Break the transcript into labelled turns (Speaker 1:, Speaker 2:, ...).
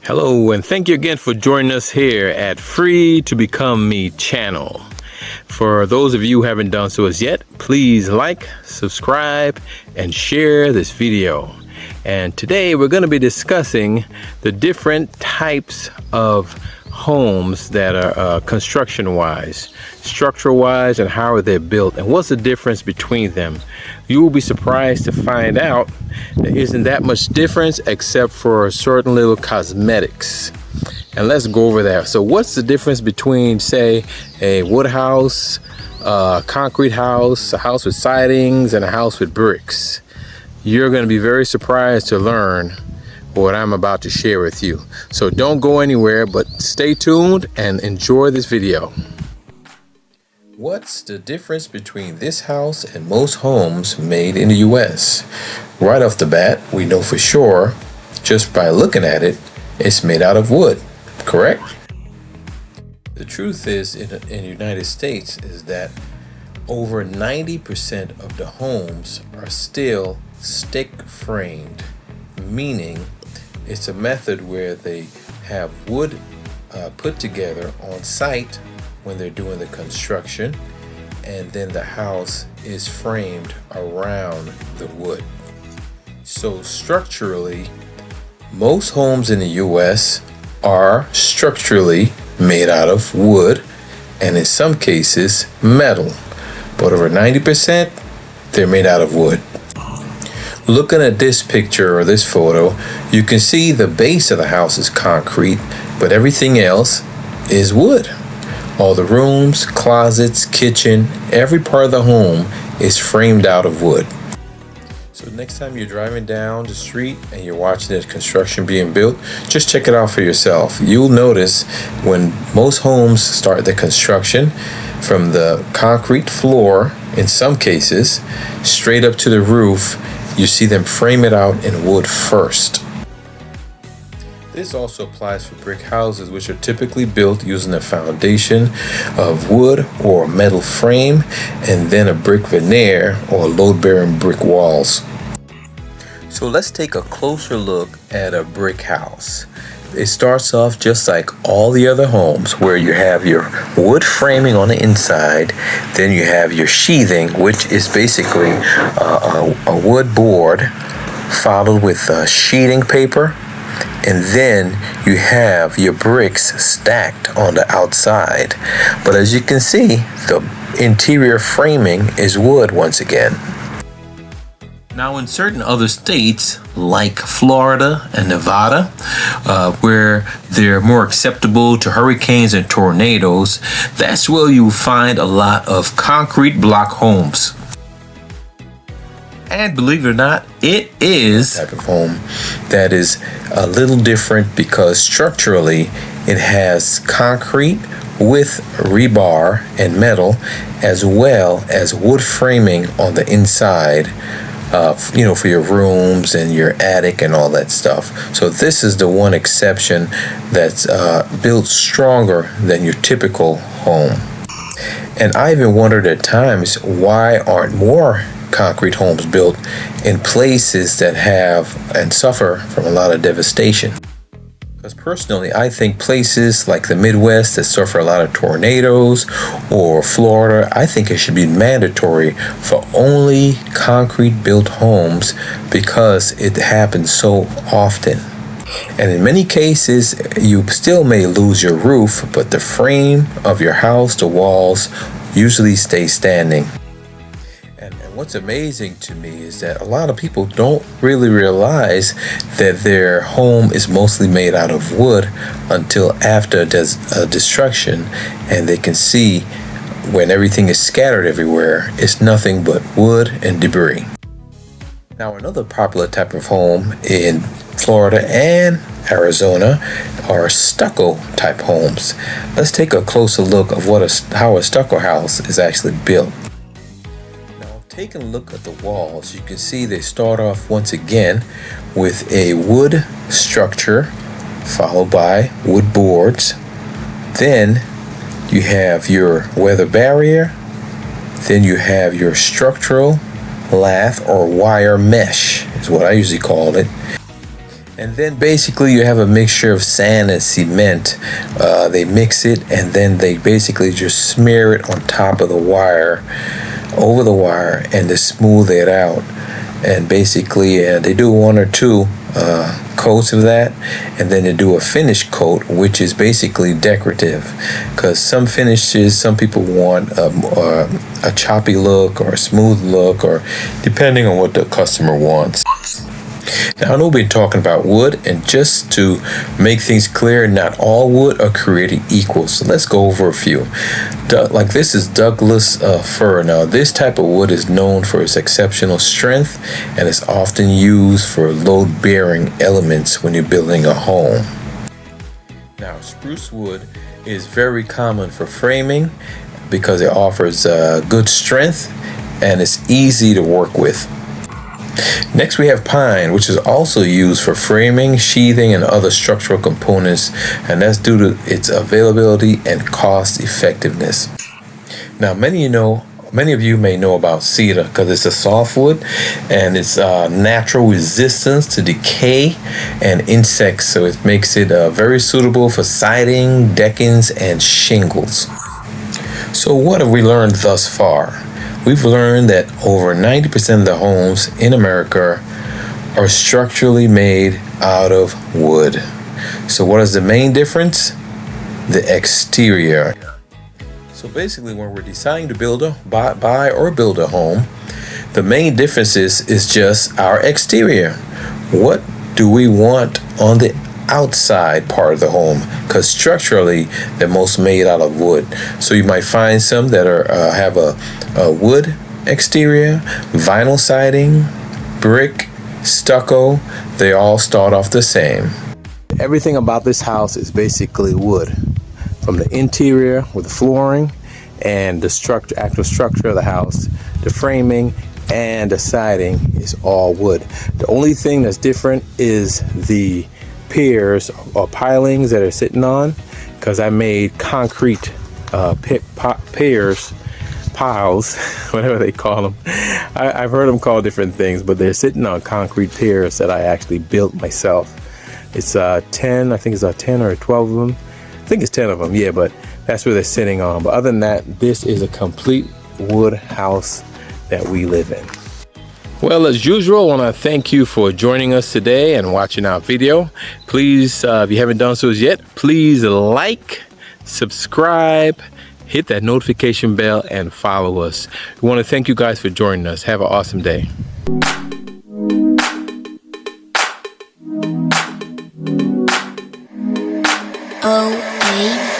Speaker 1: Hello, and thank you again for joining us here at Free to Become Me channel. For those of you who haven't done so as yet, please like, subscribe, and share this video. And today we're going to be discussing the different types of homes that are construction-wise, structural-wise, and how are they built, and what's the difference between them. You will be surprised to find out there isn't that much difference except for certain little cosmetics. And let's go over that. So what's the difference between, say, a wood house, a concrete house, a house with sidings, and a house with bricks? You're going to be very surprised to learn what I'm about to share with you. So don't go anywhere, but stay tuned and enjoy this video. What's the difference between this house and most homes made in the US? Right off the bat, we know for sure, just by looking at it, it's made out of wood, correct? The truth is, in the United States, is that over 90% of the homes are still stick framed, meaning it's a method where they have wood put together on site when they're doing the construction, and then the house is framed around the wood. So structurally, most homes in the US are structurally made out of wood, and in some cases metal, but over 90% they're made out of wood. Looking at this picture or this photo, you can see the base of the house is concrete, but everything else is wood. All the rooms, closets, kitchen, every part of the home is framed out of wood. So next time you're driving down the street and you're watching the construction being built, just check it out for yourself. You'll notice when most homes start the construction, from the concrete floor, in some cases, straight up to the roof, you see them frame it out in wood first. This also applies for brick houses, which are typically built using a foundation of wood or metal frame and then a brick veneer or load-bearing brick walls. So let's take a closer look at a brick house. It starts off just like all the other homes, where you have your wood framing on the inside, then you have your sheathing, which is basically a wood board followed with sheeting paper, and then you have your bricks stacked on the outside. But as you can see, the interior framing is wood once again. Now, in certain other states, like Florida and Nevada, where they're more acceptable to hurricanes and tornadoes, that's where you find a lot of concrete block homes. And believe it or not, it is a type of home that is a little different because structurally it has concrete with rebar and metal, as well as wood framing on the inside. For your rooms and your attic and all that stuff. So this is the one exception that's built stronger than your typical home. And I even wondered at times, why aren't more concrete homes built in places that have and suffer from a lot of devastation? Because personally, I think places like the Midwest that suffer a lot of tornadoes, or Florida, I think it should be mandatory for only concrete built homes because it happens so often. And in many cases, you still may lose your roof, but the frame of your house, the walls, usually stay standing. And what's amazing to me is that a lot of people don't really realize that their home is mostly made out of wood until after destruction, and they can see when everything is scattered everywhere, it's nothing but wood and debris. Now, another popular type of home in Florida and Arizona are stucco type homes. Let's take a closer look of how a stucco house is actually built. Taking a look at the walls, you can see they start off once again with a wood structure followed by wood boards. Then you have your weather barrier. Then you have your structural lath or wire mesh is what I usually call it. And then basically you have a mixture of sand and cement. They mix it and then they basically just smear it on top of the wire, over the wire, and they smooth it out. And basically they do one or two coats of that, and then they do a finish coat, which is basically decorative, because some finishes, some people want a choppy look or a smooth look, or depending on what the customer wants. Now, I know we've been talking about wood, and just to make things clear, not all wood are created equal. So let's go over a few. Like this is Douglas fir. Now, this type of wood is known for its exceptional strength and is often used for load-bearing elements when you're building a home. Now, spruce wood is very common for framing because it offers good strength and it's easy to work with. Next, we have pine, which is also used for framing, sheathing, and other structural components, and that's due to its availability and cost effectiveness. Now, many of you may know about cedar because it's a softwood and it's natural resistance to decay and insects, so it makes it very suitable for siding, deckings, and shingles. So what have we learned thus far? We've learned that over 90% of the homes in America are structurally made out of wood. So what is the main difference? The exterior. So basically, when we're deciding to buy or build a home, the main difference is just our exterior. What do we want on the outside part of the home? Because structurally they're most made out of wood. So you might find some that have a wood exterior, vinyl siding, brick, stucco. They all start off the same. Everything about this house is basically wood, from the interior with the flooring and the actual structure of the house, the framing and the siding is all wood. The only thing that's different is the piers or pilings that are sitting on, because I made concrete piles, whatever they call them. I've heard them called different things, but they're sitting on concrete piers that I actually built myself. It's 10, I think it's 10 or 12 of them. I think it's 10 of them, yeah, but that's where they're sitting on. But other than that, this is a complete wood house that we live in. Well, as usual, I want to thank you for joining us today and watching our video. Please, if you haven't done so yet, please like, subscribe, hit that notification bell, and follow us. We want to thank you guys for joining us. Have an awesome day.
Speaker 2: Oh, baby.